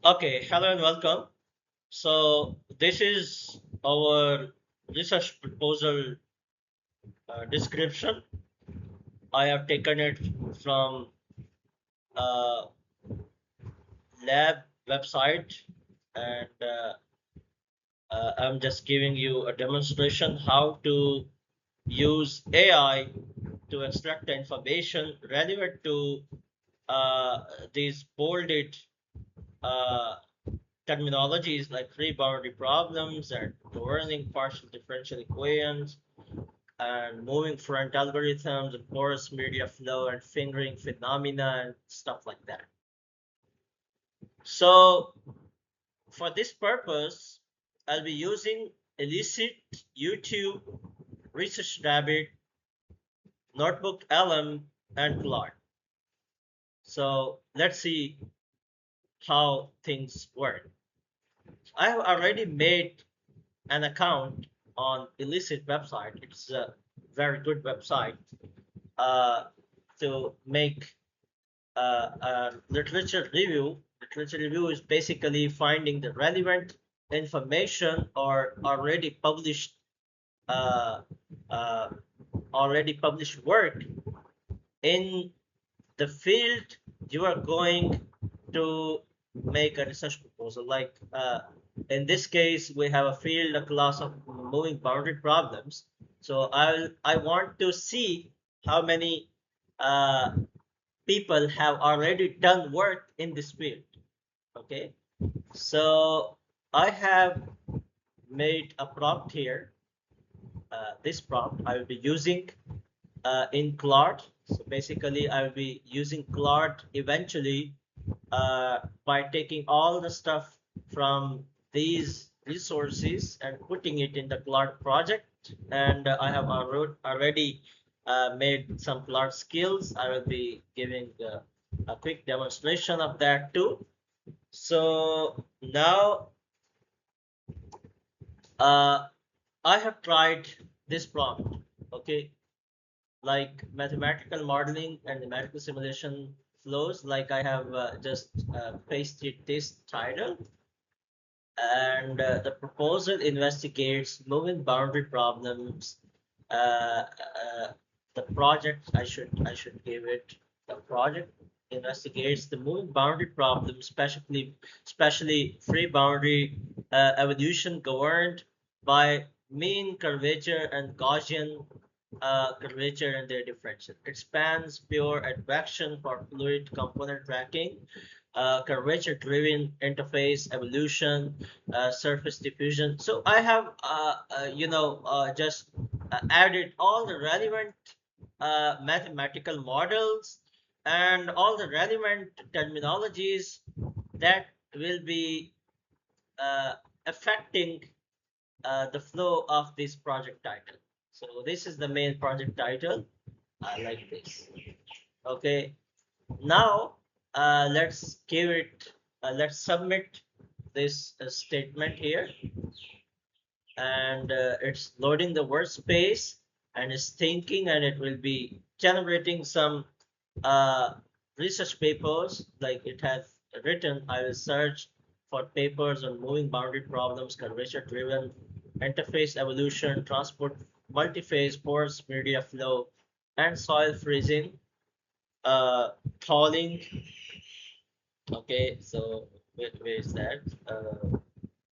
Okay, hello and welcome. So this is our research proposal description. I have taken it from uh, lab website, and I'm just giving you a demonstration how to use AI to extract the information relevant to uh, these bolded uh, terminologies like free boundary problems and governing partial differential equations and moving front algorithms and porous media flow and fingering phenomena and stuff like that. So for this purpose, I'll be using Illicit, YouTube, Research Rabbit, NotebookLM, and Claude. So let's see how things work. I have already made an account on Illicit website. It's a very good website uh, to make a literature review. Literature review is basically finding the relevant information or uh, uh, already published work in the field you are going to make a research proposal. Like in this case, we have a field, a class of moving boundary problems. So I want to see how many uh, people have already done work in this field. Okay, so I have made a prompt here. This prompt I will be using in Claude. So basically, I will be using Claude eventually by taking all the stuff from these resources and putting it in the Claude project. And I have already made some Claude skills. I will be giving a quick demonstration of that too. So now uh, I have tried this prompt. Okay, like mathematical modeling and numerical simulation flows. Like I have just pasted this title, and the proposal investigates moving boundary problems. The project I should give it. The project investigates the moving boundary problems, especially free boundary evolution governed by mean curvature and Gaussian curvature and their differential. It spans pure advection for fluid component tracking, curvature-driven interface evolution, surface diffusion. So I have, just added all the relevant mathematical models and all the relevant terminologies that will be uh, affecting the flow of this project title. So this is the main project title. I like this. Okay, now let's submit this statement here, and it's loading the workspace and it's thinking, and it will be generating some uh, research papers. Like it has written, I will search for papers on moving boundary problems, curvature driven interface evolution, transport, multi-phase porous media flow, and soil freezing, thawing. Okay, so where is that?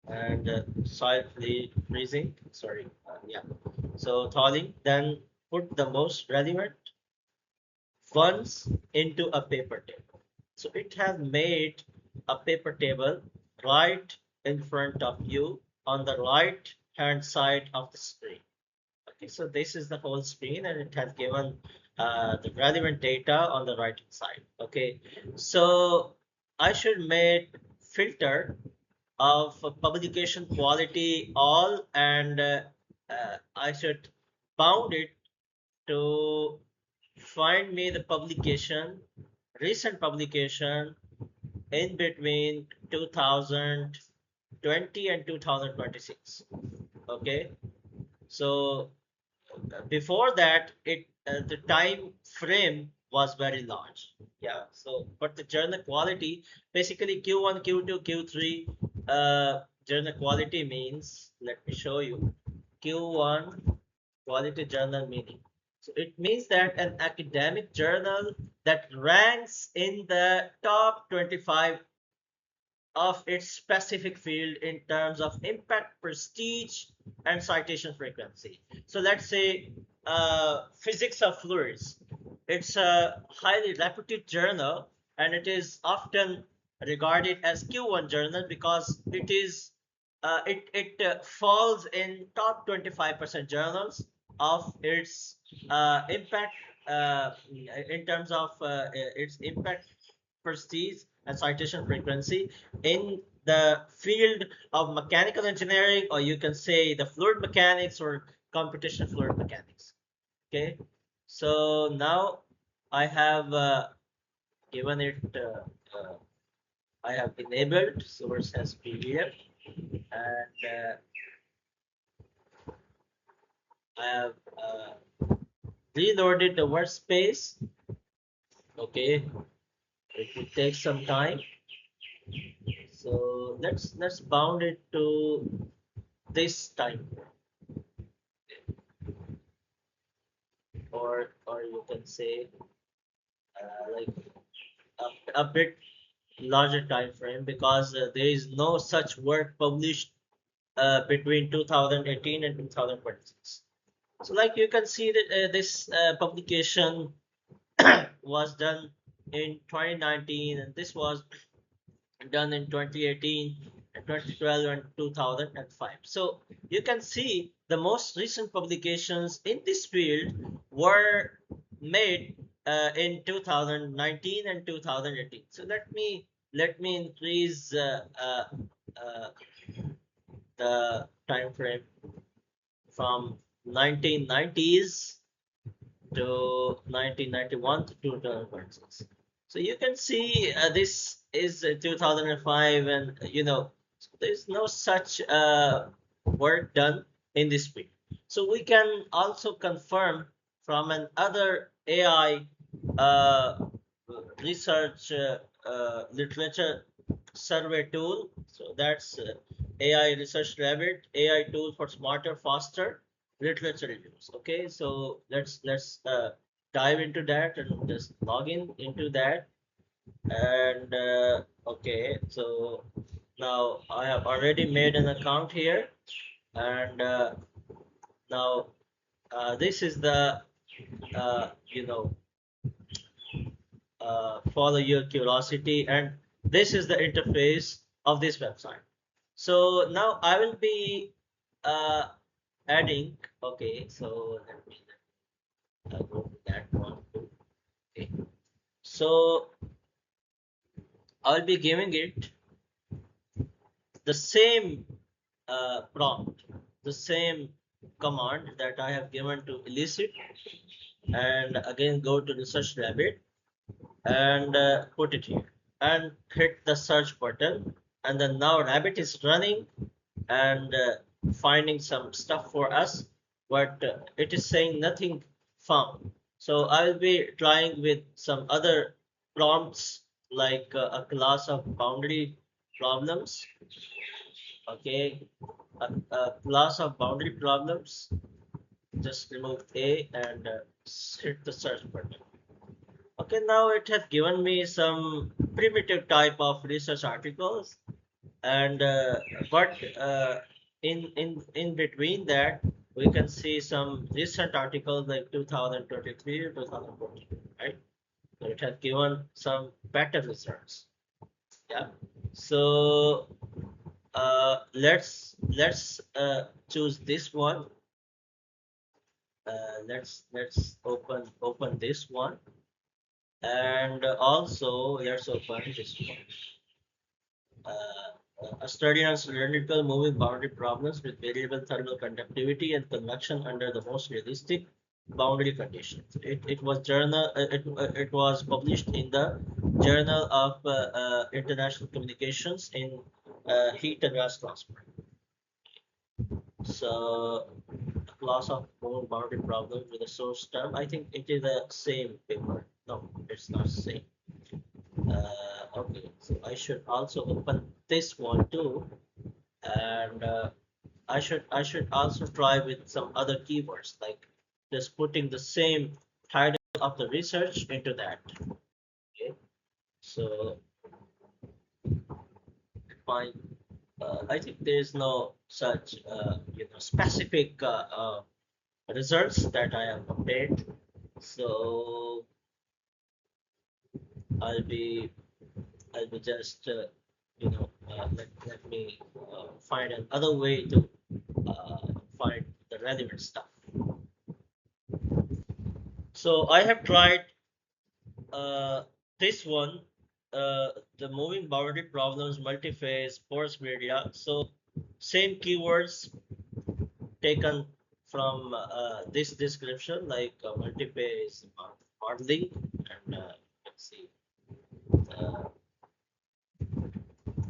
And soil freezing. Sorry, yeah. So thawing, then put the most relevant ones into a paper table. So it has made a paper table right in front of you on the right hand side of the screen. Okay, so this is the whole screen, and it has given the relevant data on the right hand side. Okay, so I should make filter of publication quality all, and I should bound it to find me the publication, recent publication in between 2020 and 2026. Okay, so before that, the time frame was very large. Yeah, so but the journal quality, basically Q1, Q2, Q3, journal quality means, let me show you. Q1 quality journal meaning. So it means that an academic journal that ranks in the top 25 of its specific field in terms of impact, prestige, and citation frequency. So let's say physics of fluids. It's a highly reputed journal, and it is often regarded as Q1 journal because it falls in top 25% journals of its impact, in terms of its impact, prestige, and citation frequency in the field of mechanical engineering, or you can say the fluid mechanics or computational fluid mechanics. Okay, so now I have given it, I have enabled source as PDF, and I have reloaded the workspace. Okay, it will take some time. So let's bound it to this time, or you can say like a bit larger time frame, because there is no such work published between 2018 and 2026. So like you can see that this publication was done in 2019, and this was done in 2018 and 2012 and 2005. So you can see the most recent publications in this field were made in 2019 and 2018. So let me increase uh, the time frame from 1990s to 1991 to 2006. So you can see this is 2005, and there's no such work done in this field. So we can also confirm from another AI research literature survey tool. So that's AI Research Rabbit, AI tool for smarter, faster literature reviews. Okay, so let's dive into that and just log in into that. And okay, so now I have already made an account here, and now this is the uh, you know follow your curiosity, and this is the interface of this website. So now I will be uh, adding. Okay, so let me go to that one. Okay, so I'll be giving it the same prompt, the same command that I have given to elicit, and again go to research rabbit and put it here and hit the search button, and then now rabbit is running and finding some stuff for us, but it is saying nothing found. So I will be trying with some other prompts, like a class of boundary problems. Okay, a class of boundary problems. Just remove A and hit the search button. Okay, now it has given me some primitive type of research articles, and but in between that we can see some recent articles like 2023 or 2014, right? So it has given some better results. Yeah. So let's choose this one. Let's open this one, and also let's open this one. A study on cylindrical moving boundary problems with variable thermal conductivity and convection under the most realistic boundary conditions. It was it was published in the Journal of International Communications in heat and mass transfer. So a class of moving boundary problems with a source term. I think it is the same paper. No, it's not the same. Okay, so I should also open this one too, and I should also try with some other keywords, like just putting the same title of the research into that. Okay, so fine. I think there is no such specific results that I have obtained. So I'll be I'll be just let me find another way to find the relevant stuff. So I have tried uh, this one, the moving boundary problems, multi-phase, force media. So same keywords taken from this description, like multi-phase modeling, and let's see, uh,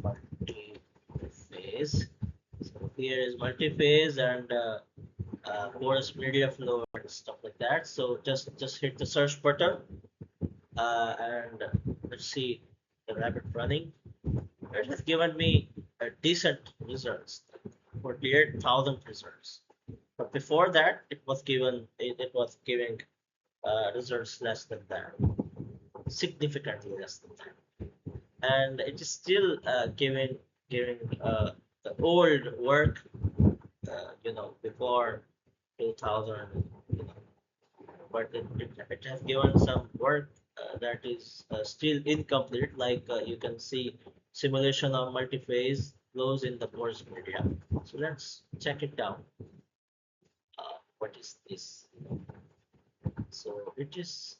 multi-phase. So here is multi-phase and porous media flow and stuff like that. So just hit the search button and let's see the rabbit running. It has given me a decent results, 48,000 results. But before that, it was giving results less than that, significantly less than that, and it is still giving the old work, before 2000, but it has given some work that is still incomplete, like you can see simulation of multi-phase flows in the course media. So let's check it out. What is this? So it is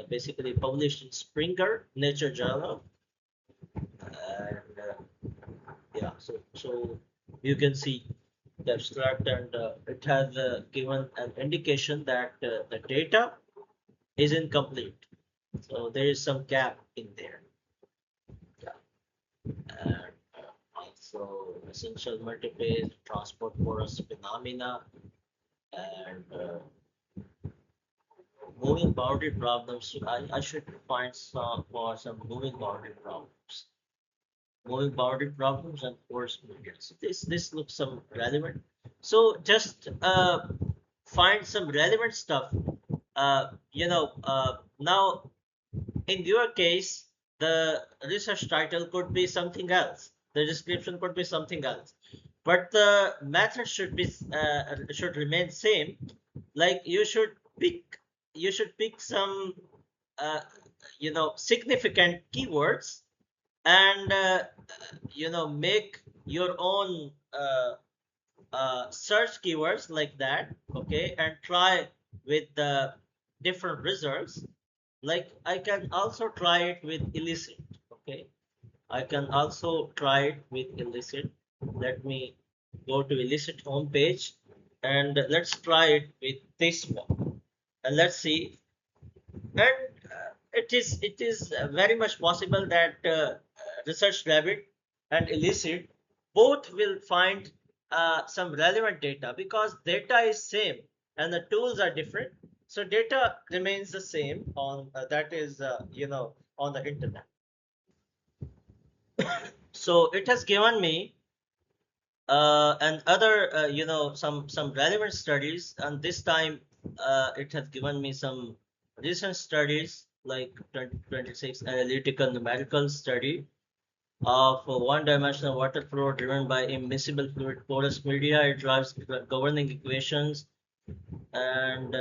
basically published in Springer Nature Journal, and yeah, so you can see the abstract, and it has given an indication that the data is incomplete. So there is some gap in there. Yeah. And also essential multiphase transport porous phenomena, and moving boundary problems. I should find some for some moving boundary problems. Moving boundary problems and force medians. This looks some relevant. So just find some relevant stuff. Now in your case, the research title could be something else. The description could be something else, but the method should remain same. Like you should pick some uh, significant keywords, and make your own search keywords like that, okay, and try with the different results. Like I can also try it with illicit, okay, I can also try it with illicit. Let me go to illicit homepage, and let's try it with this one, and let's see. And it is very much possible that research rabbit and illicit both will find some relevant data, because data is same and the tools are different. So data remains the same on that is on the internet. So it has given me and other some relevant studies, and this time it has given me some recent studies, like 2026 analytical numerical study of one-dimensional water flow driven by immiscible fluid porous media. It drives governing equations, and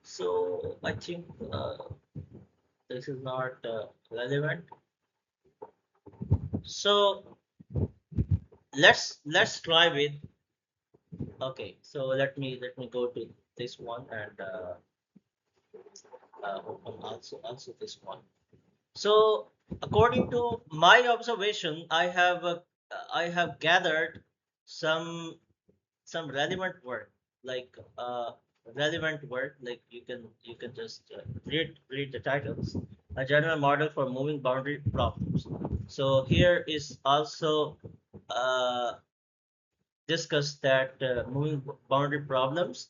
so I think this is not relevant. So let's try with. Okay, so let me go to this one, and open also this one. So according to my observation, I have gathered some some like uh, relevant work, like you can just read the titles. A general model for moving boundary problems. So here is also uh, discussed that moving boundary problems,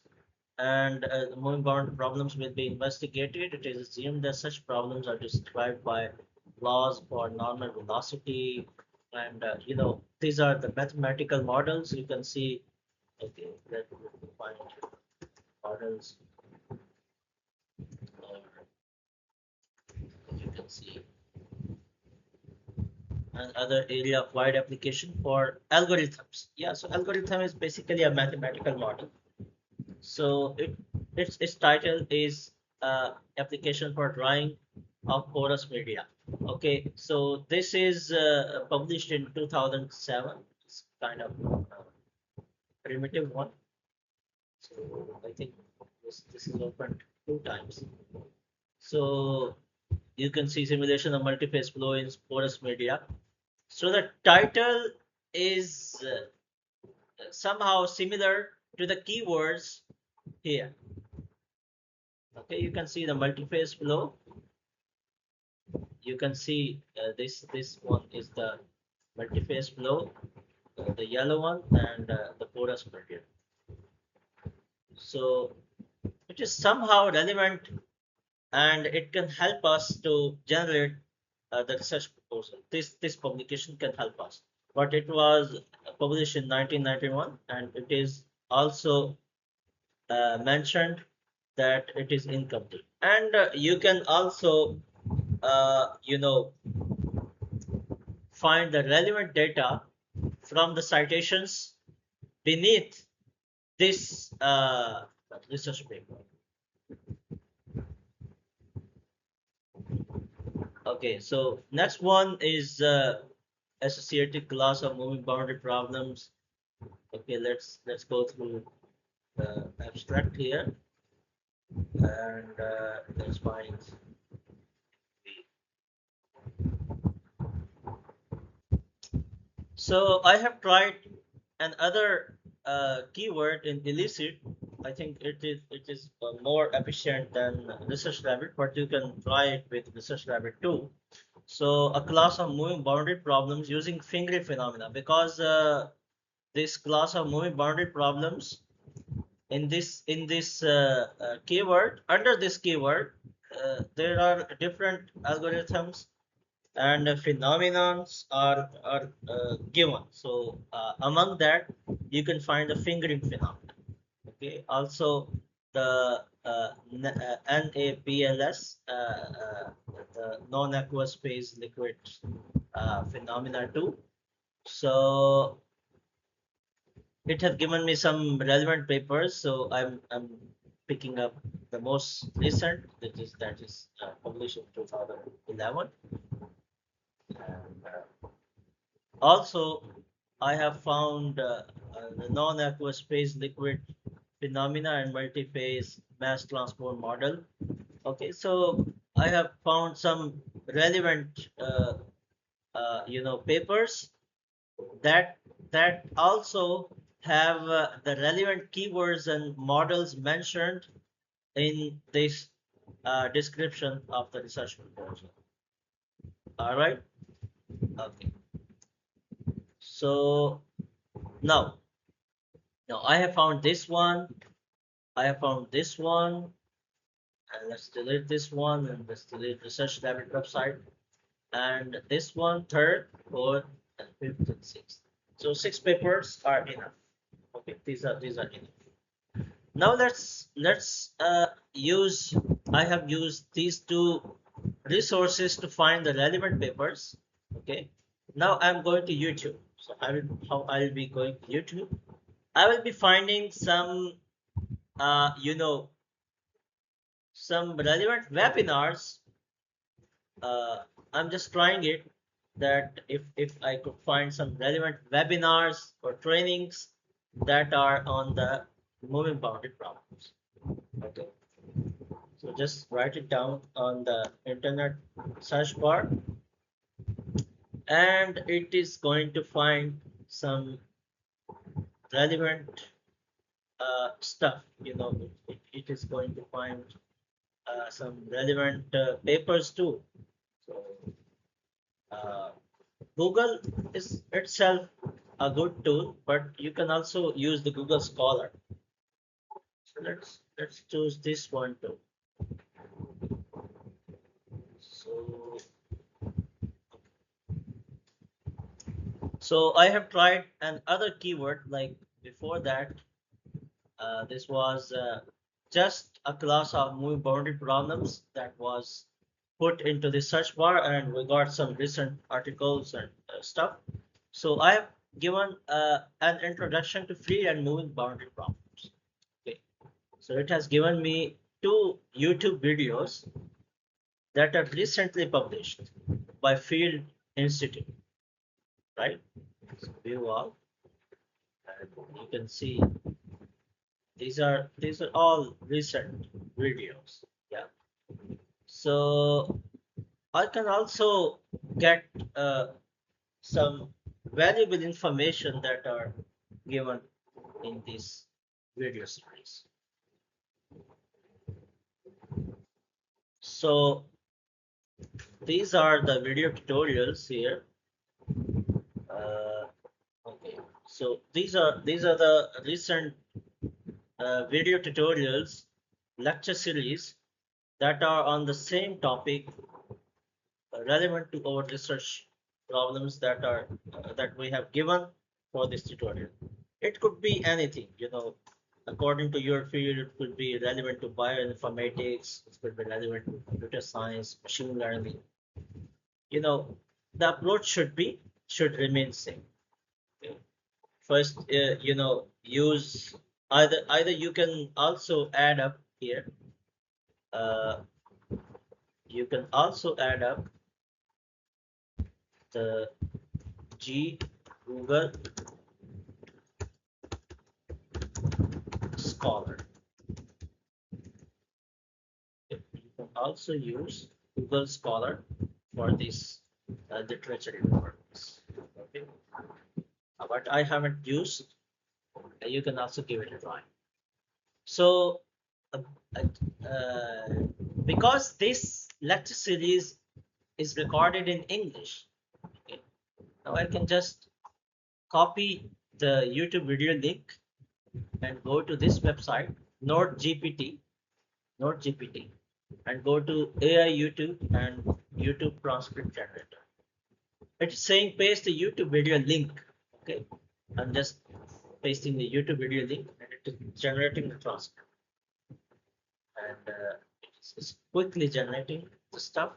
and the moving boundary problems will be investigated. It is assumed that such problems are described by laws for normal velocity, and these are the mathematical models. You can see. Okay, let me find models. You can see another area of wide application for algorithms. Yeah, so algorithm is basically a mathematical model. So its title is application for drawing of porous media. Okay, so this is published in 2007. It's kind of primitive one. So I think this is opened 2 times. So you can see simulation of multiphase flow in porous media. So the title is somehow similar to the keywords here. Okay, you can see the multiphase flow. You can see this one is the multiphase flow, the yellow one, and the porous media. So it is somehow relevant, and it can help us to generate the research proposal. This publication can help us. But it was published in 1991, and it is also mentioned that it is incomplete. And you can also, you know, find the relevant data from the citations beneath this research paper. Okay, so next one is associated class of moving boundary problems. Okay, let's go through the abstract here, and let's find. So I have tried another keyword in illicit. I think it is more efficient than research rabbit, but you can try it with research rabbit too. So a class of moving boundary problems using fingering phenomena, because this class of moving boundary problems in this keyword, under this keyword, there are different algorithms and phenomenons are given. So among that, you can find the fingering phenomenon. Okay, also the NAPLS, the non-aqueous phase liquid phenomena too. So it has given me some relevant papers. So I'm picking up the most recent, that is published in 2011. And also, I have found the non-aqueous phase liquid phenomena and multi-phase mass transport model. Okay, so I have found some relevant, papers that also have the relevant keywords and models mentioned in this description of the research proposal. All right. Okay. So now I have found this one. I have found this one. And let's delete this one, and let's delete research David website. And this one, third, fourth, and fifth, and sixth. So 6 papers are enough. Okay, these are enough. Now let's use. I have used these 2 resources to find the relevant papers. Okay. Now I'm going to YouTube. So I will be going to YouTube. I will be finding some uh, you know some relevant webinars. uh, I'm just trying it, that if I could find some relevant webinars or trainings that are on the moving boundary problems. Okay, so just write it down on the internet search bar, and it is going to find some relevant stuff. It is going to find some relevant papers too. So uh, Google is itself a good tool, but you can also use the Google Scholar. let's choose this one too. So I have tried another keyword like before that. This was just a class of moving boundary problems that was put into the search bar, and we got some recent articles and stuff. So I have given an introduction to free and moving boundary problems. Okay. So it has given me two YouTube videos that are recently published by Field Institute, right? So view all, and you can see these are all recent videos. Yeah. So I can also get uh, some valuable information that are given in this video series. So these are the video tutorials here. Okay, so these are the recent video tutorials lecture series that are on the same topic relevant to our research problems that we have given for this tutorial. It could be anything, according to your field. It could be relevant to bioinformatics, it could be relevant to computer science, machine learning. You know, the approach should remain same. Okay. First, use either you can also add up here. Uh, you can also add up the G Google Scholar. You can also use Google Scholar for this literature reports. Okay, but I haven't used. You can also give it a try. So, uh, uh, because this lecture series is recorded in English, okay, now I can just copy the YouTube video link and go to this website, NoteGPT, NoteGPT, and go to AI YouTube and YouTube transcript generator. It's saying paste the YouTube video link. Okay, I'm just pasting the YouTube video link and it is generating the transcript. And it's quickly generating the stuff.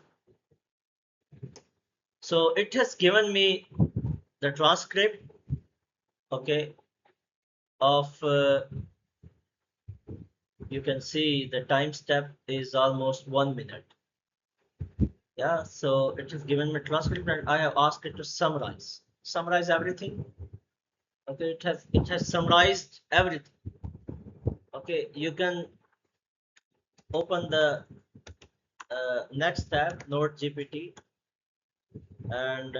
So it has given me the transcript, okay, of you can see the time step is almost 1 minute. Yeah, so it has given me transcript and I have asked it to summarize everything. Okay, it has summarized everything. Okay, you can open the next tab, Node GPT, and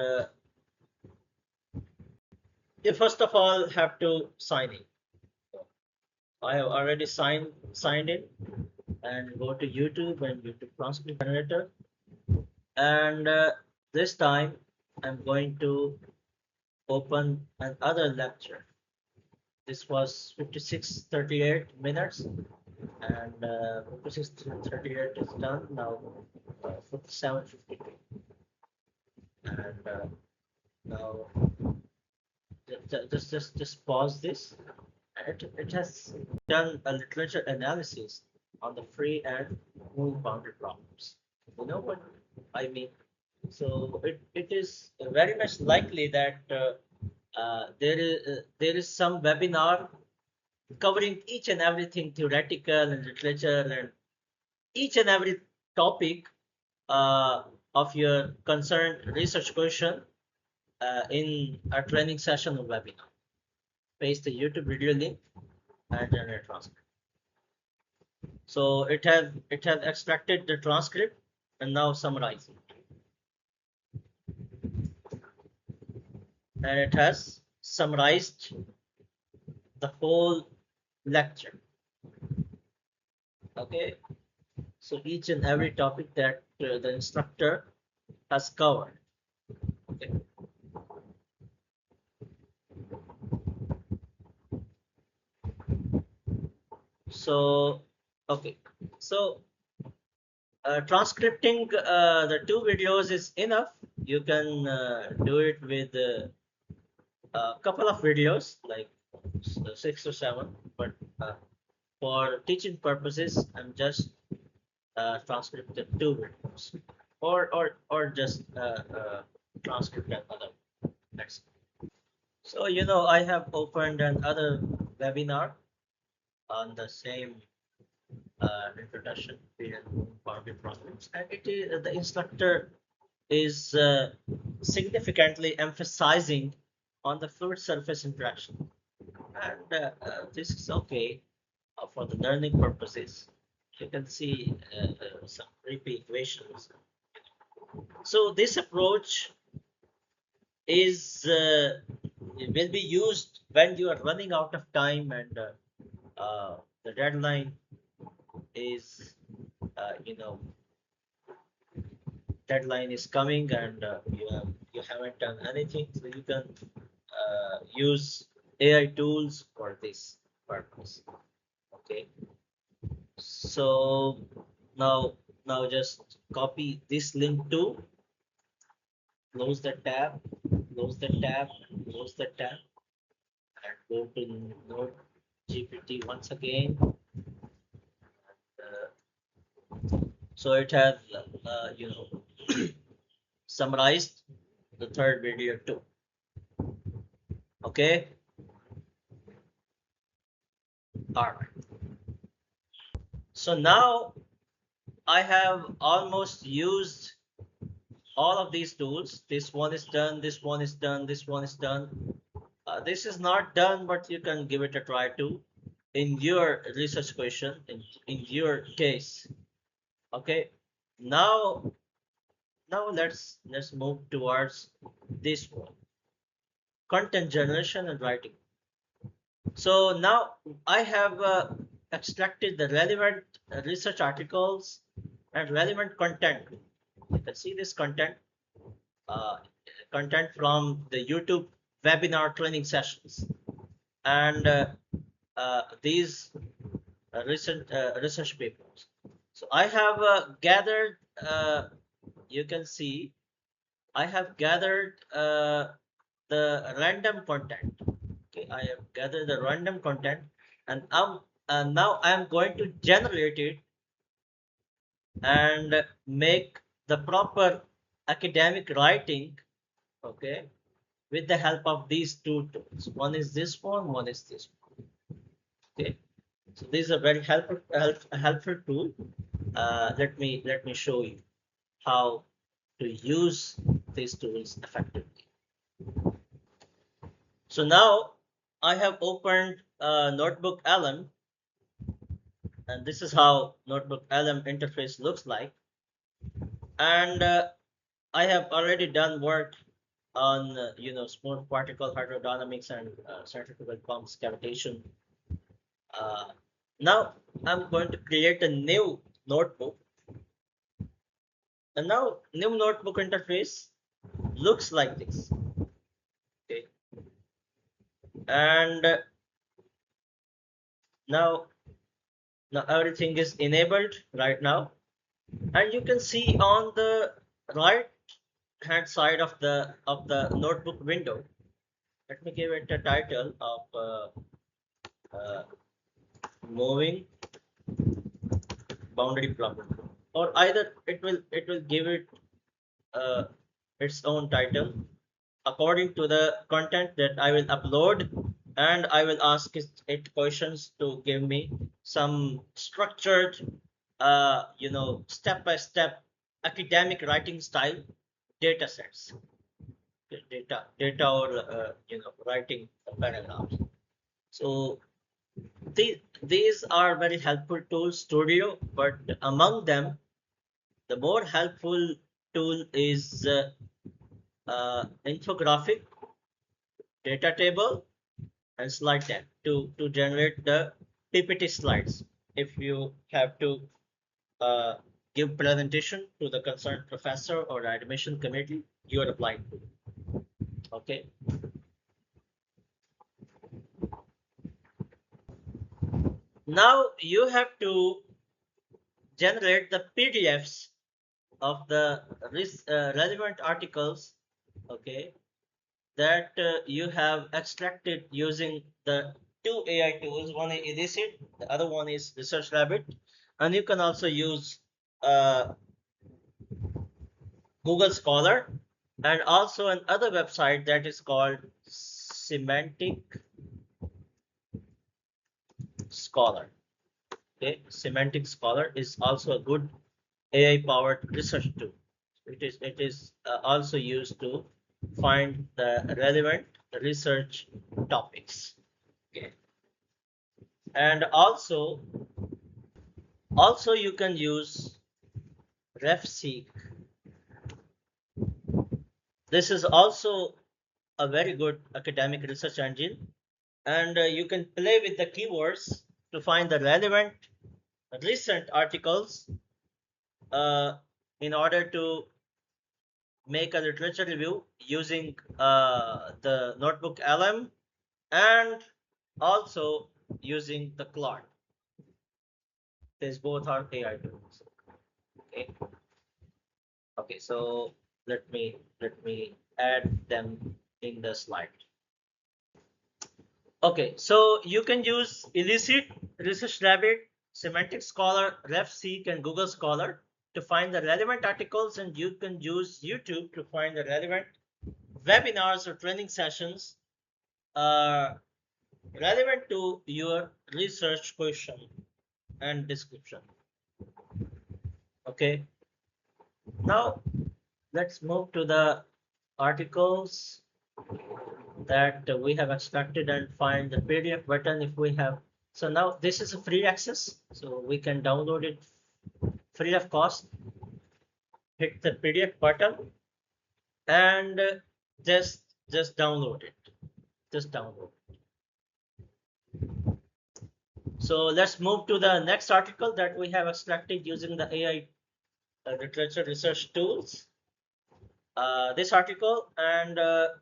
you first of all have to sign in. I have already signed in, and go to YouTube and YouTube transcript generator, and this time I'm going to open another lecture. This was 56:38 minutes, and 56:38 is done now. 57:52, and now just pause this. It has done a literature analysis on the free and moving boundary problems. You know what I mean? So it is very much likely that there is some webinar covering each and everything theoretical and literature and each and every topic of your concerned research question in a training session or webinar. Paste the YouTube video link and generate transcript. So it has extracted the transcript and now summarizing. And it has summarized the whole lecture. Okay, so each and every topic that the instructor has covered. Okay. So, okay. So, transcripting the two videos is enough. You can do it with a couple of videos, like 6 or 7. But for teaching purposes, I'm just transcripted two videos, or just transcript another. That's it. So I have opened another webinar on the same introduction in Power BI problems, and it is the instructor is significantly emphasizing on the fluid surface interaction, and this is okay for the learning purposes. You can see some creepy equations. So this approach is will be used when you are running out of time, and the deadline is uh, you know deadline is coming, and you haven't done anything, so you can use AI tools for this purpose. Okay, so now just copy this link to close the tab, close the tab, close the tab, and go to Node GPT once again. So it has summarized the third video too. Okay, all right. So now I have almost used all of these tools. This one is done, this one is done, this one is done. This is not done, but you can give it a try too in your research question, in your case. Okay, now let's move towards this one, content generation and writing. So now I have extracted the relevant research articles and relevant content. You can see this uh, content from the YouTube webinar training sessions, and these recent research papers. So I have gathered, you can see, I have gathered the random content. Okay, I have gathered the random content, and now I am going to generate it and make the proper academic writing. Okay, with the help of these two tools. One is this one is this one. Okay, so this is a very helpful tool. Let me show you how to use these tools effectively. So now I have opened NotebookLM, and this is how NotebookLM interface looks like. And I have already done work on small particle hydrodynamics and centrifugal pumps cavitation. Now I'm going to create a new notebook, and now new notebook interface looks like this. Okay, and now everything is enabled right now, and you can see on the right hand side of the notebook window. Let me give it a title of uh, moving boundary problem, or either it will give it uh, its own title according to the content that I will upload, and I will ask it questions to give me some structured, step-by-step academic writing style data sets, data or writing paragraphs. So these are very helpful tools, Studio, but among them, the more helpful tool is infographic, data table, and slide deck to generate the PPT slides. If you have to uh, give presentation to the concerned professor or admission committee, you are applying to. Okay. Now you have to generate the PDFs of the relevant articles, okay, that you have extracted using the two AI tools. One is Elicit, the other one is Research Rabbit, and you can also use uh, Google Scholar, and also another website that is called Semantic Scholar. Okay, Semantic Scholar is also a good AI-powered research tool. It is also used to find the relevant research topics. Okay, and also you can use RefSeek. This is also a very good academic research engine, and you can play with the keywords to find the relevant recent articles uh, in order to make a literature review using the NotebookLM and also using the Claude. These both are AI tools. Okay. Okay. So let me add them in the slide. Okay. So you can use Elicit, Research Rabbit, Semantic Scholar, RefSeek, and Google Scholar to find the relevant articles, and you can use YouTube to find the relevant webinars or training sessions uh, relevant to your research question and description. Okay, now let's move to the articles that we have extracted and find the PDF button if we have. So now this is a free access, so we can download it free of cost. Hit the PDF button and just download it. Just download. So let's move to the next article that we have extracted using the AI literature research tools. This article, and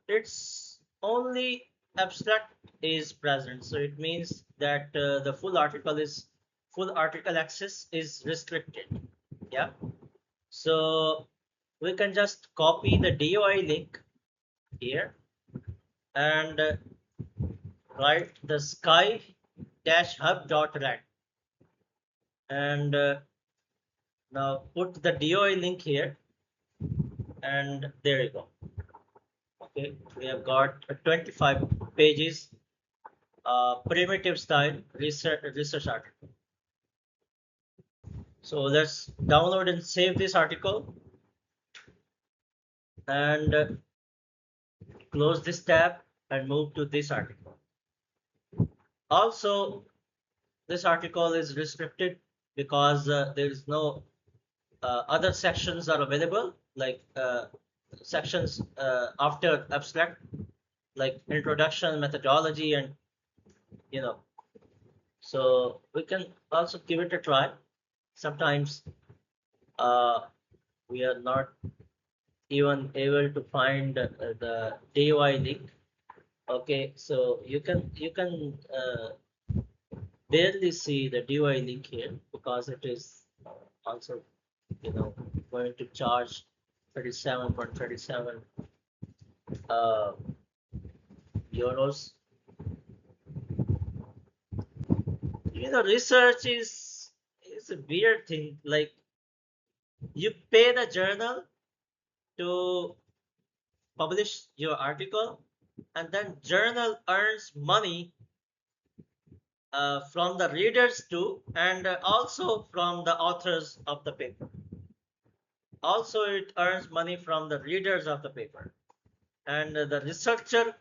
its only abstract is present, so it means that the full article access is restricted. Yeah, so we can just copy the DOI link here and write the sky-hub.red, and now put the DOI link here, and there you go. Okay, we have got 25 pages primitive style research article. So let's download and save this article and close this tab and move to this article. Also, this article is restricted because there is no other sections are available, like sections after abstract, like introduction, methodology, and you know. So we can also give it a try. Sometimes we are not even able to find the DOI link. Okay, so you can barely see the DOI link here because it is also going to charge 37.37 euros. Research is a weird thing. Like, you pay the journal to publish your article, and then journal earns money from the readers too, and also from the authors of the paper. Also, it earns money from the readers of the paper, and the researcher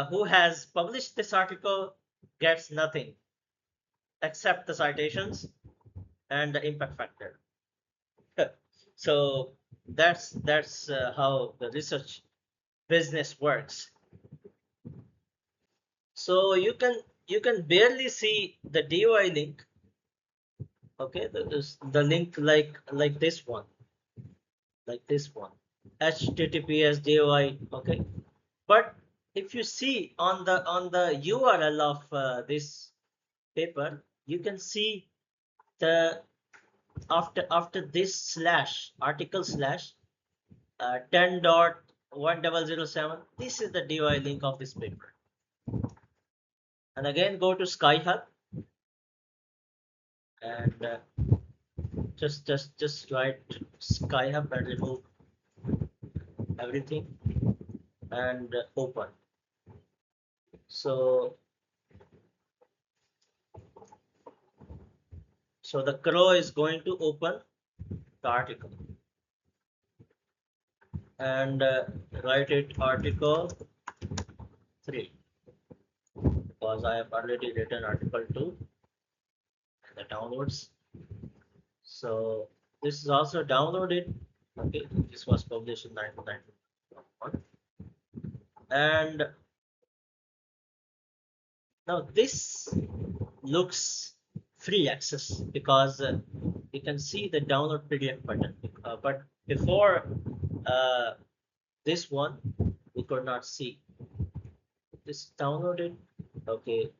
who has published this article gets nothing except the citations and the impact factor. So that's how the research business works. So you can barely see the DOI link. Okay, the link like this one, HTTPS DOI. Okay, but if you see on the URL of this paper, you can see the after this slash article slash 10.1007, this is the DOI link of this paper. And again, go to SkyHub and just write SkyHub and remove everything and open. So the crow is going to open the article and write it article 3, because I have already written article 2 in the downloads. So this is also downloaded. Okay, this was published in 1991. And now this looks free access because you can see the download PDF button. But before this one, we could not see. This is downloaded. Okay,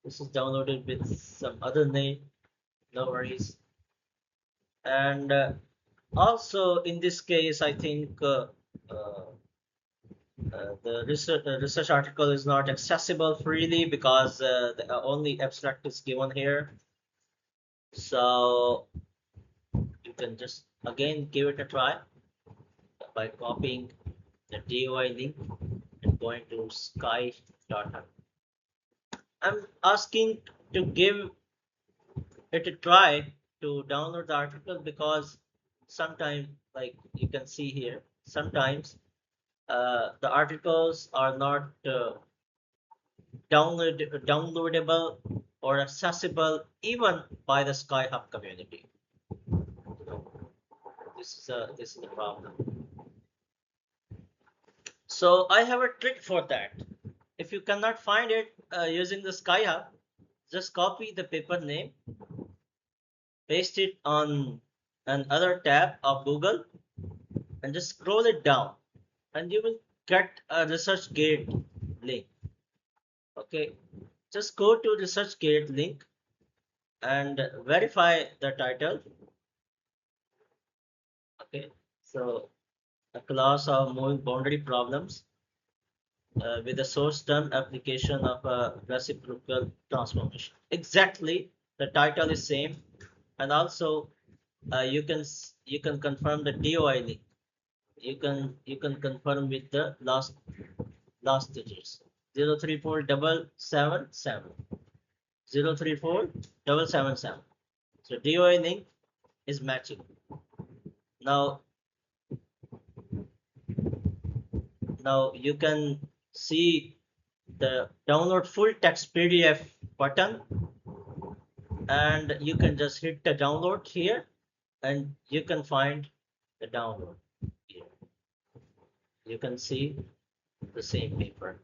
this is downloaded with some other name. No worries. And also in this case, I think the research article is not accessible freely because the only abstract is given here. So you can just again give it a try by copying the DOI link and going to sky.hub. I'm asking to give it a try to download the article because sometimes, like you can see here, sometimes the articles are not downloadable or accessible even by the SkyHub community. This is the problem. So I have a trick for that. If you cannot find it using the SkyHub, just copy the paper name, paste it on another tab of Google, and just scroll it down, and you will get a ResearchGate link. Okay, just go to ResearchGate link and verify the title. Okay, so a class of moving boundary problems with the source term application of a reciprocal transformation. Exactly, the title is same, and also you can confirm the DOI link. You can confirm with the last digits 034777 034777. So DOI link is matching. Now you can see the download full text PDF button, and you can just hit the download here, and you can find the download here. You can see the same paper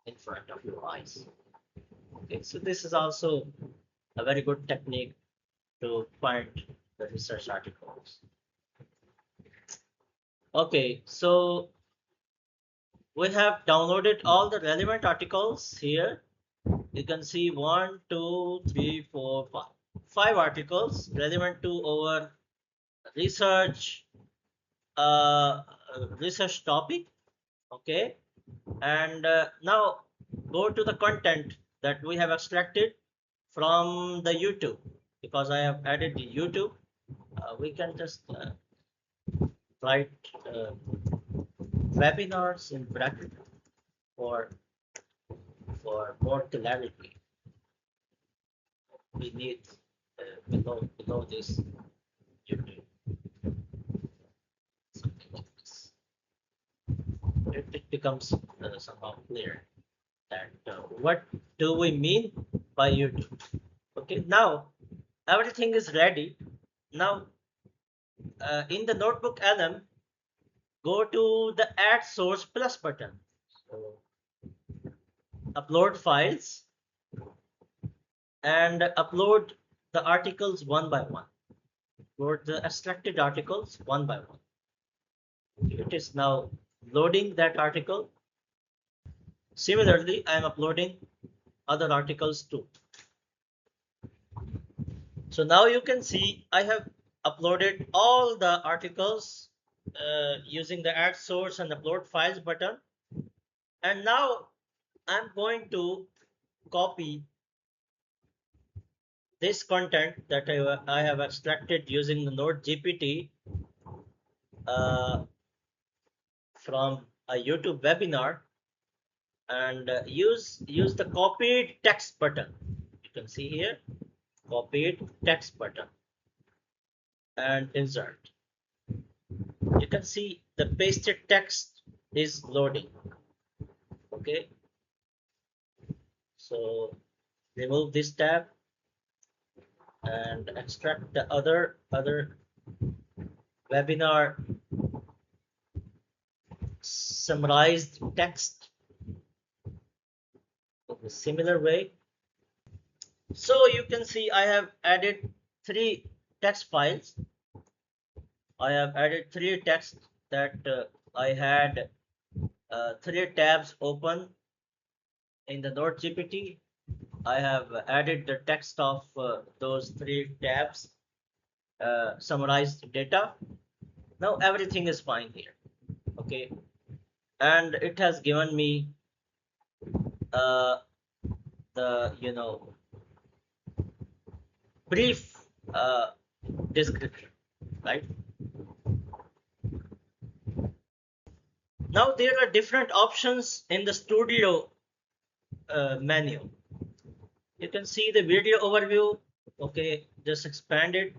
in front of your eyes. Okay, so this is also a very good technique to find the research articles. Okay, so we have downloaded all the relevant articles here. You can see 1, 2, 3, 4, 5 articles relevant to our research topic. Okay, and now go to the content that we have extracted from the YouTube, because I have added the YouTube. We can just write webinars in bracket for more clarity. We need below this YouTube, something like this. It becomes somehow clear that what do we mean by YouTube. Okay, now everything is ready. Now in the NotebookLM, go to the add source plus button. So upload files and upload the articles one by one. Upload the extracted articles one by one. It is now loading that article. Similarly, I am uploading other articles too. So now you can see I have uploaded all the articles using the add source and upload files button. And now I'm going to copy this content that I have extracted using the Node GPT from a YouTube webinar, and use the copied text button. You can see here, copied text button, and insert. You can see the pasted text is loading. Okay, so remove this tab and extract the other webinar summarized text in a similar way. So you can see I have added 3 text files. I have added 3 texts that I had 3 tabs open in the Node GPT. I have added the text of those 3 tabs, summarized data. Now everything is fine here. Okay, and it has given me the brief description, right? Now there are different options in the studio menu. You can see the video overview. Okay, just expand it,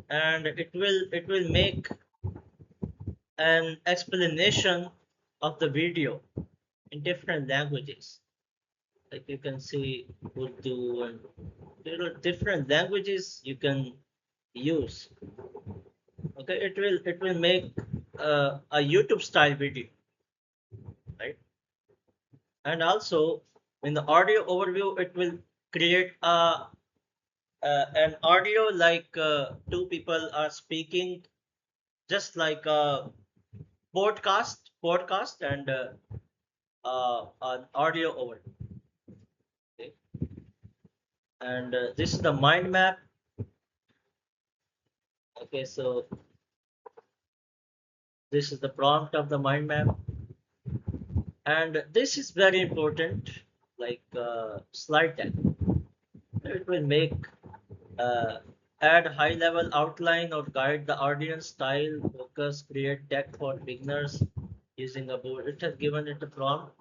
and it will make an explanation of the video in different languages. Like you can see Urdu, and there are different languages you can use. Okay, it will make a YouTube style video, right? And also in the audio overview, it will create an audio like 2 people are speaking, just like a podcast, and an audio overview. Okay, and this is the mind map. Okay, so this is the prompt of the mind map, and this is very important, like slide deck. It will make uh, add high level outline or guide the audience style, focus, create deck for beginners using a board. It has given it a prompt,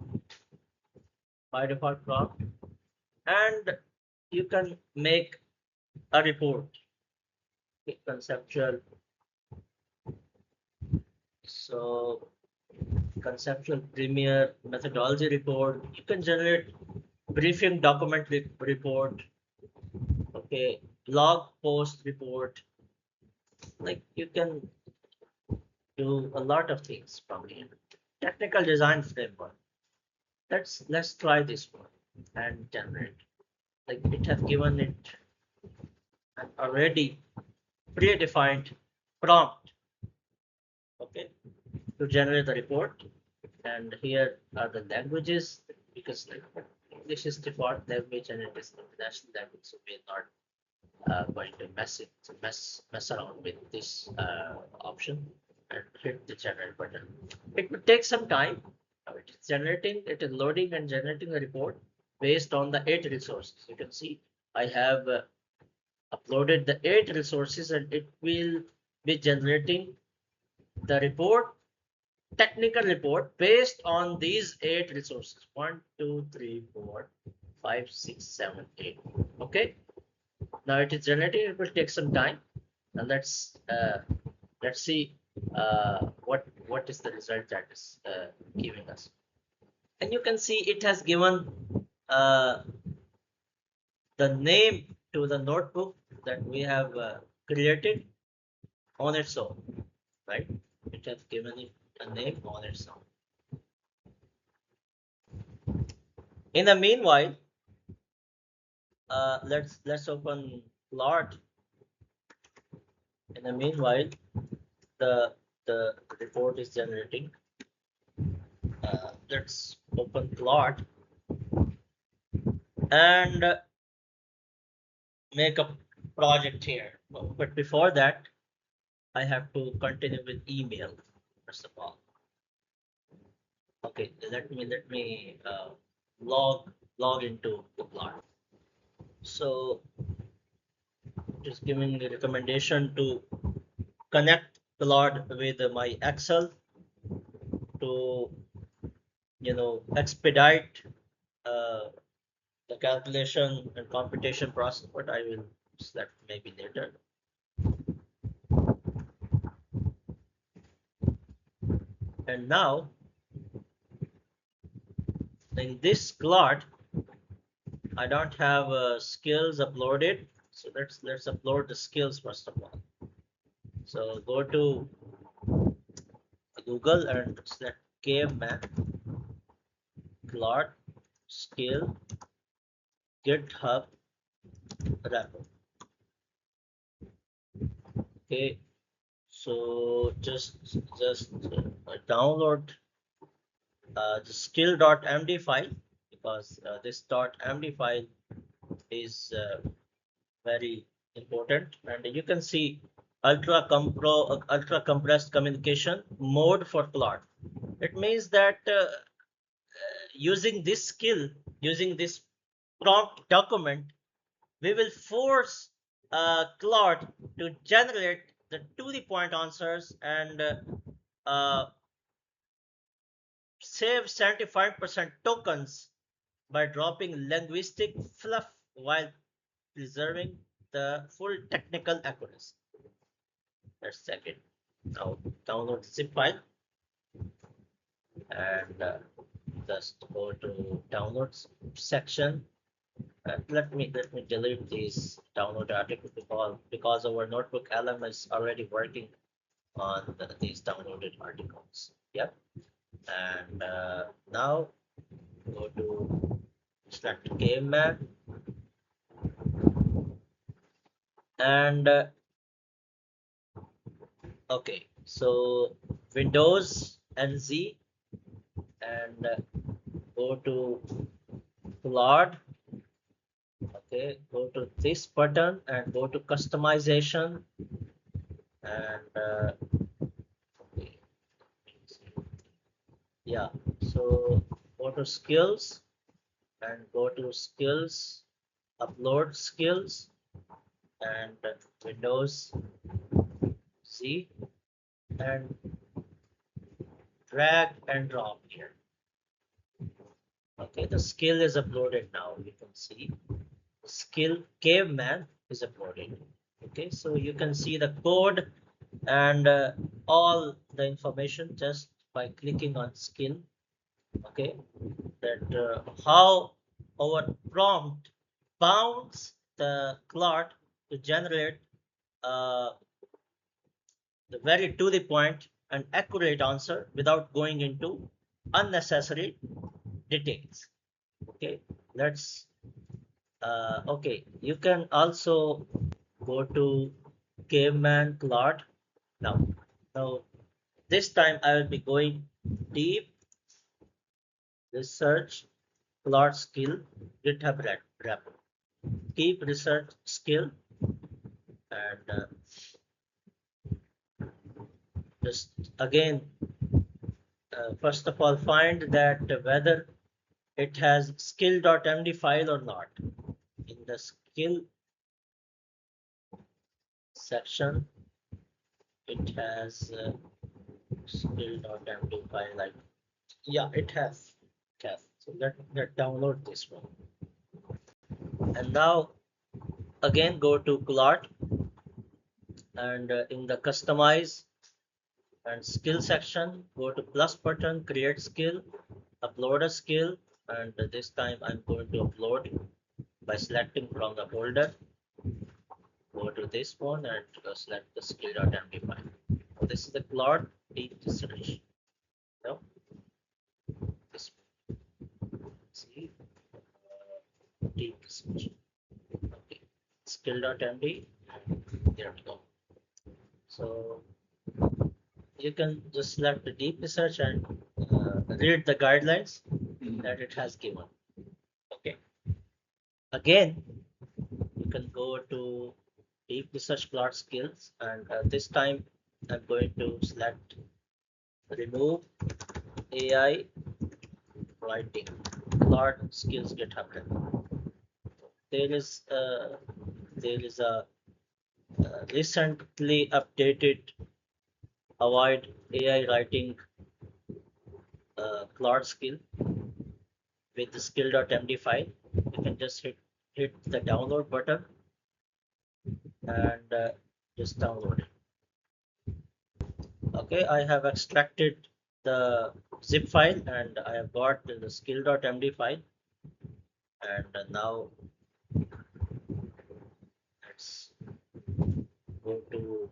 by default prompt, and you can make a report, conceptual. So conceptual premier methodology report. You can generate briefing document report. Okay, blog post report. Like you can do a lot of things from here. Technical design framework. Let's try this one and generate. Like it has given it an already predefined prompt. Okay, to generate the report. And here are the languages, because English is default language and it is international language, so we're not going to mess around with this option and hit the generate button. It will take some time. It is generating, it is loading and generating a report based on the 8 resources. You can see I have uploaded the 8 resources, and it will be generating the report, technical report, based on these 8 resources. 1, 2, 3, 4, 5, 6, 7, 8. Okay, now it is generating. It will take some time, and let's see what is the result that is giving us. And you can see it has given the name to the notebook that we have created on its own, right? It has given it a name on its own. In the meanwhile, let's open Claude. In the meanwhile, the report is generating. Let's open Claude and make a project here. But before that, I have to continue with email first of all. Okay, let me log into the plot. So just giving the recommendation to connect Claude with my Excel to expedite uh, the calculation and computation process, but I will select maybe later. And now in this Claude, I don't have skills uploaded, so let's upload the skills first of all. So go to Google and select caveman Claude skill GitHub repo. Okay, so just download the skill.md file, because this .md file is very important, and you can see ultra compressed communication mode for Claude. It means that using this skill, using this prompt document, we will force Claude to generate the to the point answers and save 75% tokens by dropping linguistic fluff while preserving the full technical accuracy. Let's check it. Now download the zip file and just go to downloads section. Let me delete these download articles because our NotebookLM is already working on these downloaded articles. Yep. And now go to select caveman and okay, so Windows and Z and go to Claude. Okay, go to this button and go to customization and okay. Yeah, so go to skills and go to skills, upload skills and Windows Z and drag and drop here. Okay, the skill is uploaded now. You can see skill caveman is uploaded. Okay, so you can see the code and all the information just by clicking on skill. Okay, that how our prompt bounds the Claude to generate the very to the point and accurate answer without going into unnecessary details. Okay, let's okay, you can also go to caveman Claude now this time I will be going deep research Claude skill GitHub repo. Keep research skill and just again first of all find that whether it has skill.md file or not. In the skill section it has skill.md file, like yeah, it has. So let download this one and now again go to Claude and in the customize and skill section go to plus button, create skill, upload a skill, and this time I'm going to upload by selecting from the folder. Go to this one and select the skill.md file. This is the Claude deep research. No, this see deep research. Okay, skill.md. There we go. So you can just select the deep research and read the guidelines that it has given. Okay. Again, you can go to deep research Claude skills, and this time I'm going to select remove AI writing Claude skills GitHub repo. There is a recently updated avoid AI writing Claude skill with the skill.md file. You can just hit the download button and just download it. Okay, I have extracted the zip file and I have got the skill.md file, and now let's go to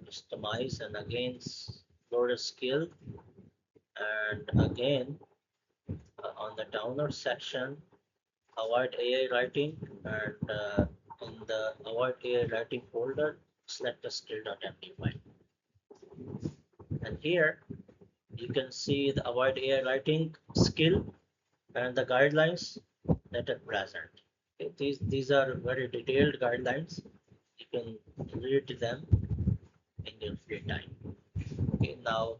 customize and again load a skill, and again on the download section avoid AI writing, and in the avoid AI writing folder select the skill.md file, and here you can see the avoid AI writing skill and the guidelines that are present. Okay, these are very detailed guidelines. You can read them in your free time. Okay, now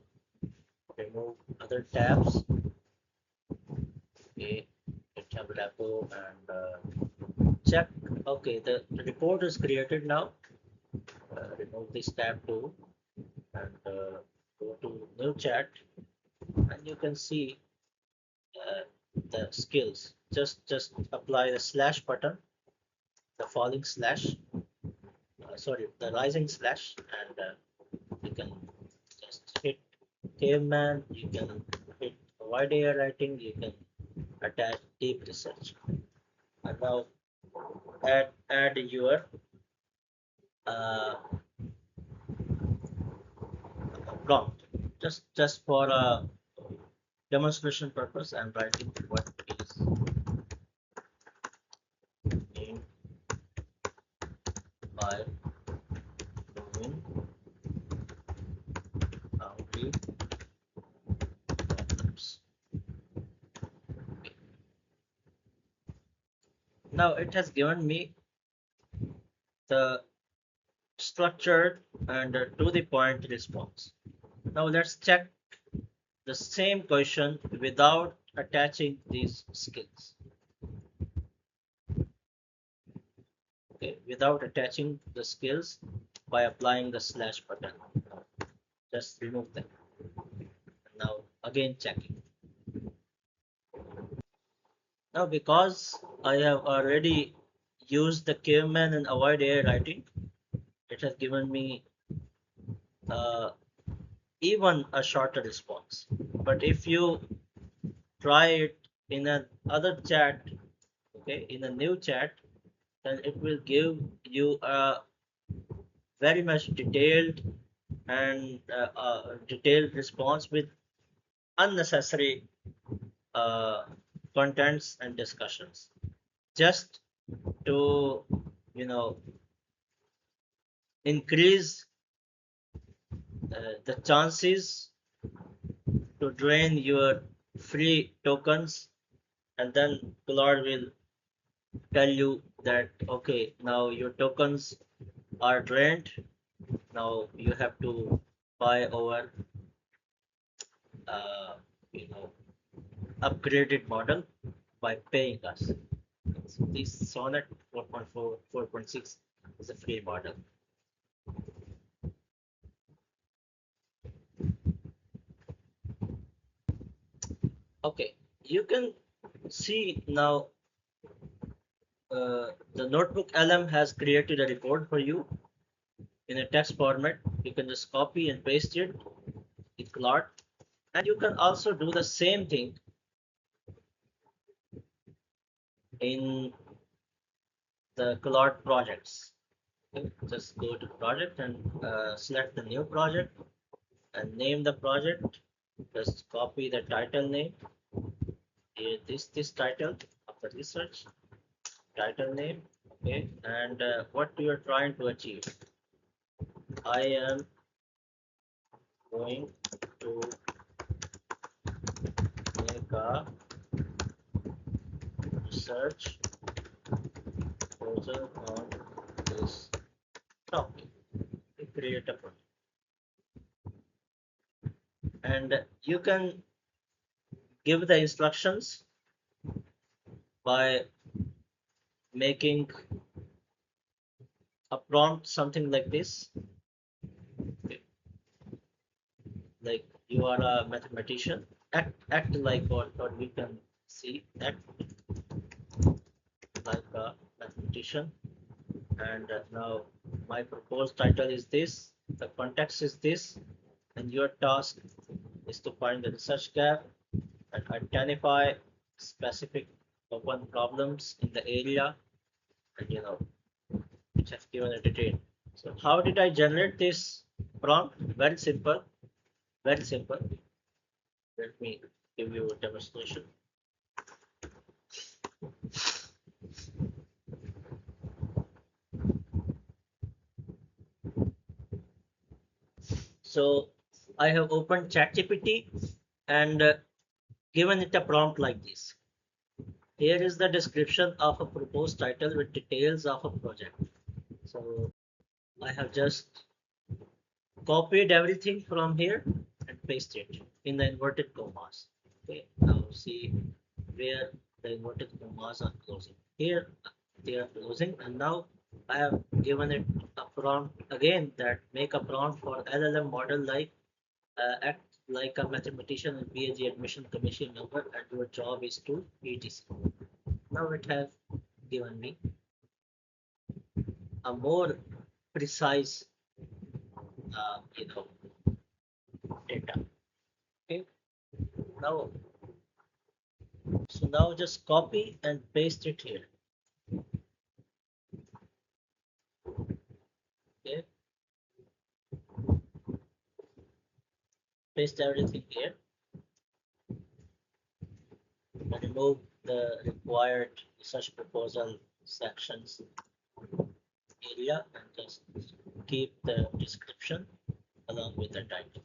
remove other tabs. Okay, tab repo and check. Okay, the report is created now. Remove this tab too and go to new chat, and you can see uh, the skills. Just apply the slash button, the falling slash, sorry, the rising slash, and you can just hit caveman, you can hit wide AI writing, you can attach deep research, and now add your uh, prompt. Just for a demonstration purpose, I'm writing what is named by doing boundary problems. Now it has given me the structured and to the point response. Now let's check the same question without attaching these skills. Okay, without attaching the skills by applying the slash button. Just remove them. Now again checking. Now because I have already used the caveman and avoid AI writing, it has given me even a shorter response. But if you try it in another chat, okay, in a new chat, then it will give you a very much detailed and detailed response with unnecessary uh, contents and discussions, just to increase the chances to drain your free tokens, and then Claude will tell you that okay, now your tokens are drained. Now you have to buy our uh, you know upgraded model by paying us. So this Sonnet 4.4, 4.6 is a free model. Okay, you can see now the NotebookLM has created a report for you in a text format. You can just copy and paste it with Claude, and you can also do the same thing in the Claude projects. Okay, just go to project and select the new project and name the project. Just copy the title name. Here, this title of the research, title name. Okay, and what you are trying to achieve. I am going to make a research proposal on this Okay, you create a project, and you can give the instructions by making a prompt something like this. Okay. Like you are a mathematician, act like what we can see, act like a mathematician. And now my proposed title is this, the context is this, and your task is to find the research gap and identify specific open problems in the area, and which have given a detail. So how did I generate this prompt? Very simple, very simple. Let me give you a demonstration. So I have opened ChatGPT and given it a prompt like this. Here is the description of a proposed title with details of a project. So I have just copied everything from here and pasted it in the inverted commas. Okay, now see where the inverted commas are closing. Here they are closing, and now I have given it a prompt again that make a prompt for LLM model like act like a mathematician and PhD admission commission number, and your job is to etc. Now it has given me a more precise, uh, you know, data. Okay. Now, so now just copy and paste it here. Okay. Paste everything here and remove the required research proposal sections area and just keep the description along with the title.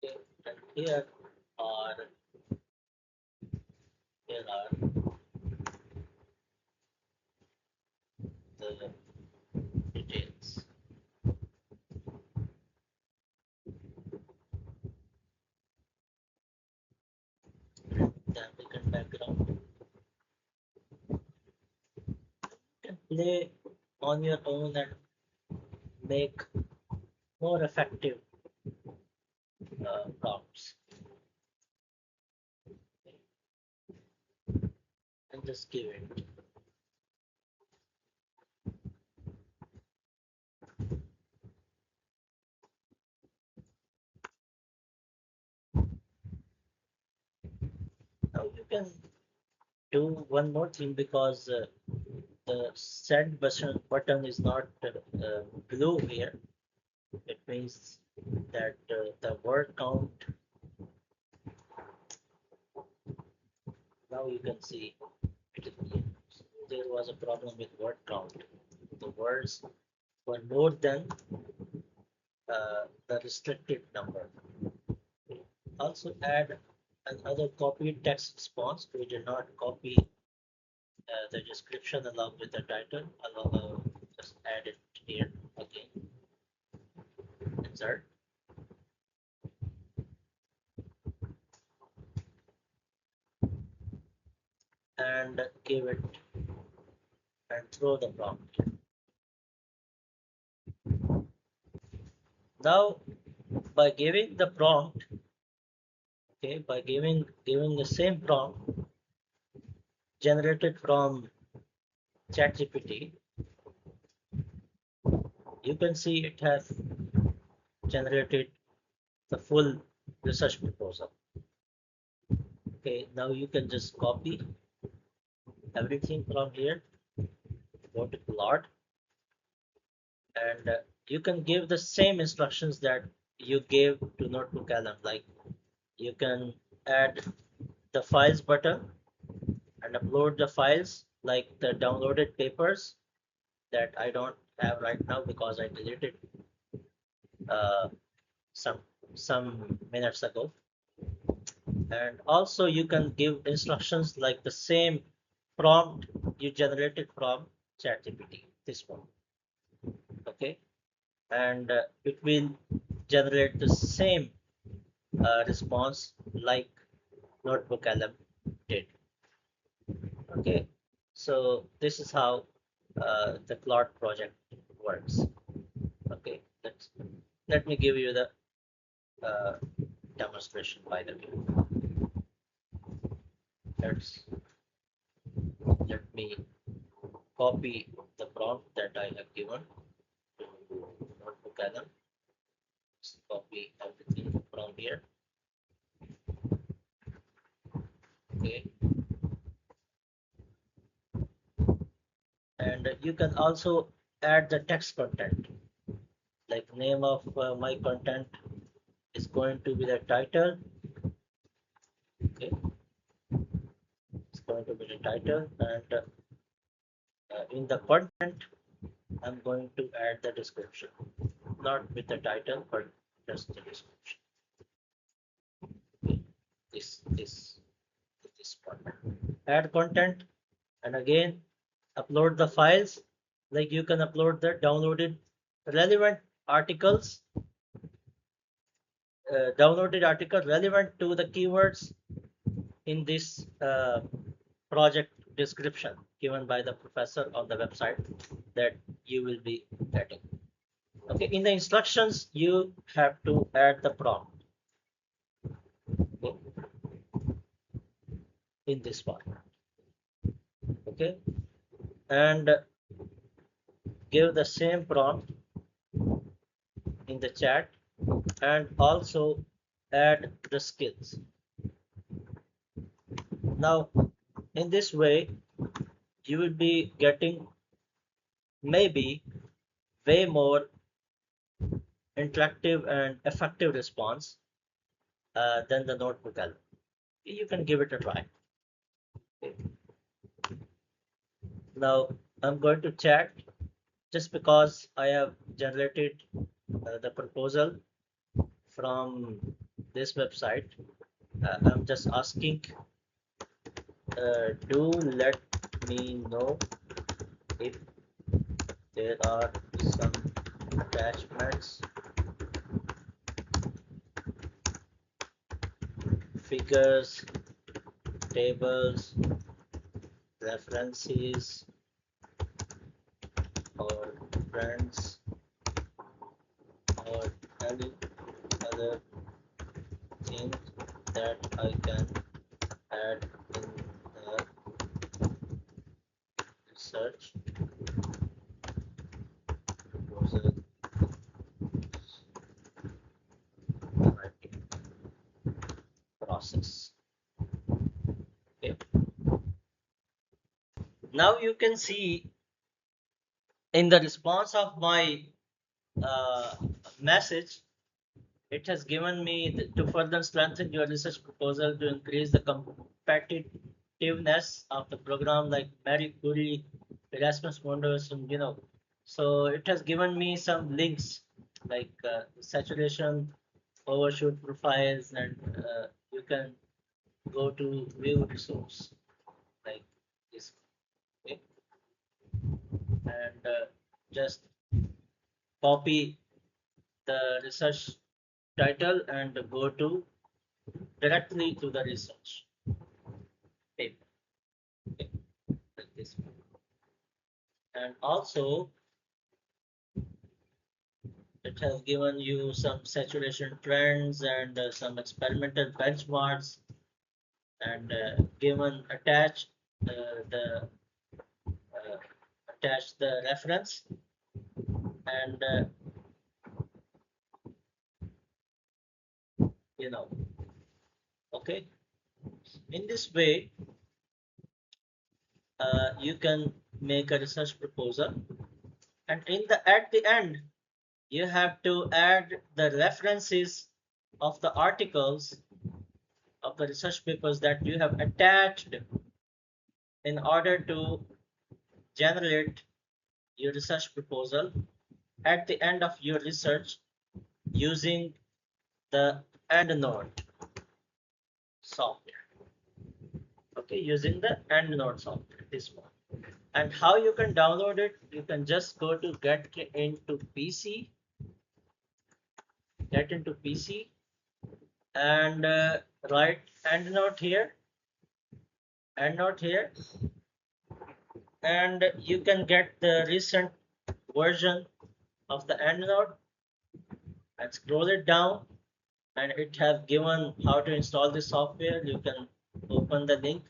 Okay. And are here are the details. The applicant background. You can play on your own and make more effective prompts. And just give it. Now you can do one more thing because the send button is not blue here. It means that the word count, now you can see it. There was a problem with word count. The words were more than the restricted number. Also add another copied text response. We did not copy the description along with the title. I'll just add it here again. Insert. And give it and throw the prompt. Now, by giving the prompt, okay, by giving the same prompt generated from ChatGPT, you can see it has generated the full research proposal. Okay, now you can just copy everything from here, go to Claude, and you can give the same instructions that you gave to NotebookLM. Like you can add the files button and upload the files like the downloaded papers that I don't have right now because I deleted uh, some minutes ago. And also you can give instructions like the same prompt you generated from ChatGPT, this one. Okay, and it will generate the same response like NotebookLM did. Okay, so this is how the Claude project works. Okay, let me give you the uh, demonstration by the way. Let me copy the prompt that I have given to NotebookLM. Just copy everything from here. Okay, and you can also add the text content, like name of my content is going to be the title. Okay, it's going to be the title, and in the content I'm going to add the description, not with the title but just the description. Okay. This part, add content, and again upload the files, like you can upload the downloaded relevant articles, downloaded article relevant to the keywords in this project description given by the professor on the website that you will be getting. Okay, in the instructions you have to add the prompt. Okay, in this part. Okay, and give the same prompt in the chat, and also add the skills. Now in this way you will be getting maybe way more interactive and effective response than the NotebookLM. You can give it a try. Okay. Now I'm going to chat just because I have generated the proposal from this website. I'm just asking, do let me know if there are some attachments, figures, tables, references, or friends, or any other thing that I can add in the research proposal writing process. Okay. Now you can see in the response of my uh, message, it has given me to further strengthen your research proposal to increase the competitiveness of the program like Marie Curie, Erasmus Mundus, and so it has given me some links like saturation, overshoot profiles, and you can go to view resource like this. Okay? And just copy the research title and go to directly to the research paper. Okay, like this. And also it has given you some saturation trends and some experimental benchmarks, and given the attach the reference, and you know okay, in this way you can make a research proposal, and at the end you have to add the references of the articles of the research papers that you have attached in order to generate your research proposal at the end of your research using the EndNote software. Okay, using the EndNote software, this one. And how you can download it, you can just go to get into PC, and write EndNote here, and you can get the recent version of the EndNote and scroll it down, and it has given how to install the software. You can open the link,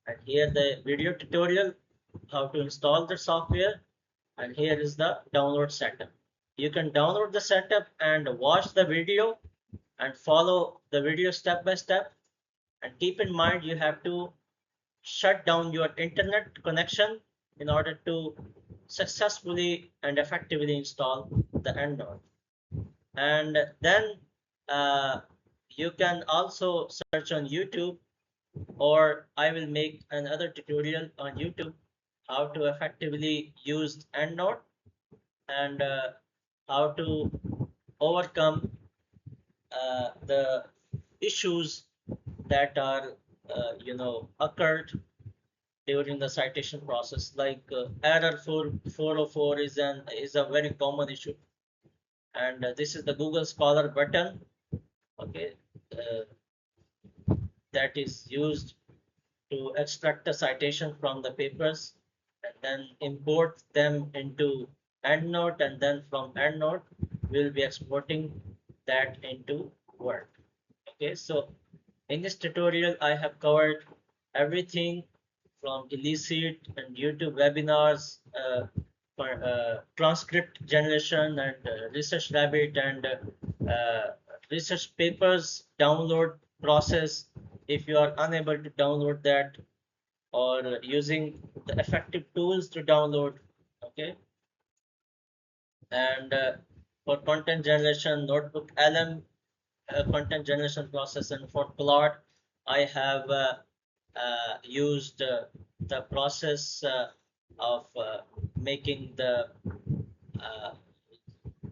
and here the video tutorial how to install the software, and here is the download setup. You can download the setup and watch the video and follow the video step by step, and keep in mind you have to shut down your internet connection in order to successfully and effectively install the EndNote. And then you can also search on YouTube, or I will make another tutorial on YouTube how to effectively use EndNote, and how to overcome the issues that are occurred during the citation process, like error 404 is a very common issue, and this is the Google Scholar button, okay, that is used to extract the citation from the papers and then import them into EndNote, and then from EndNote we'll be exporting that into Word. Okay, so in this tutorial I have covered everything from illicit and YouTube webinars, transcript generation, and research rabbit, and research papers download process if you are unable to download that, or using the effective tools to download. Okay, and for content generation, NotebookLM content generation process, and for Claude I have used the process of making the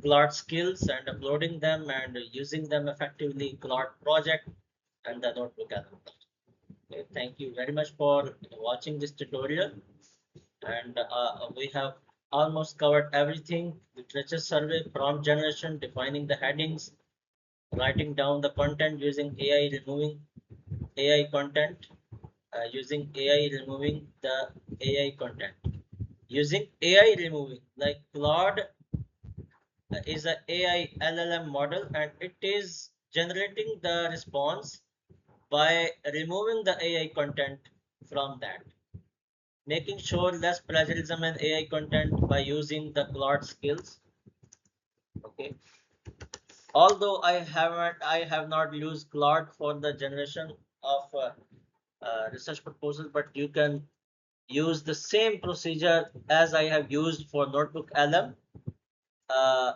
Claude skills and uploading them and using them effectively, Claude project and the NotebookLM. Okay, thank you very much for watching this tutorial, and we have almost covered everything: literature survey, prompt generation, defining the headings, writing down the content using AI, removing AI content, using AI removing the AI content, using AI removing, like Claude is a AI LLM model, and it is generating the response by removing the AI content from that, making sure less plagiarism and AI content by using the Claude skills. Okay, although I have not used Claude for the generation of research proposals, but you can use the same procedure as I have used for NotebookLM uh,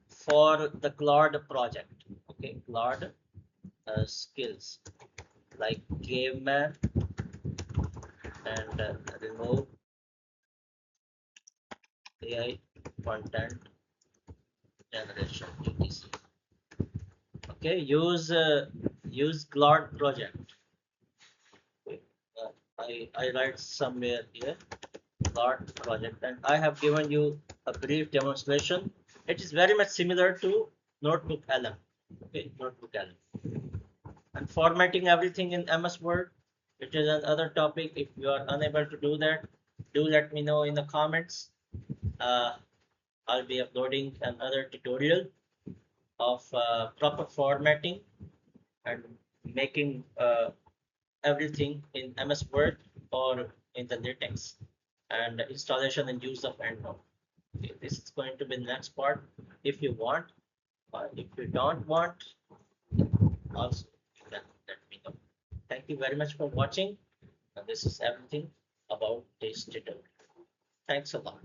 for the Claude project. Okay, Claude skills like caveman and remove AI content generation etc. Okay, use Claude project. Okay. I write somewhere here Claude project, and I have given you a brief demonstration. It is very much similar to NotebookLM. Okay, NotebookLM. And formatting everything in MS Word, it is another topic. If you are unable to do that, do let me know in the comments. I'll be uploading another tutorial of proper formatting and making everything in MS Word or in the latex, and installation and use of EndNote. Okay, this is going to be the next part. If you want, if you don't want, also you can let me know. Thank you very much for watching. This is everything about this tutorial. Thanks a lot.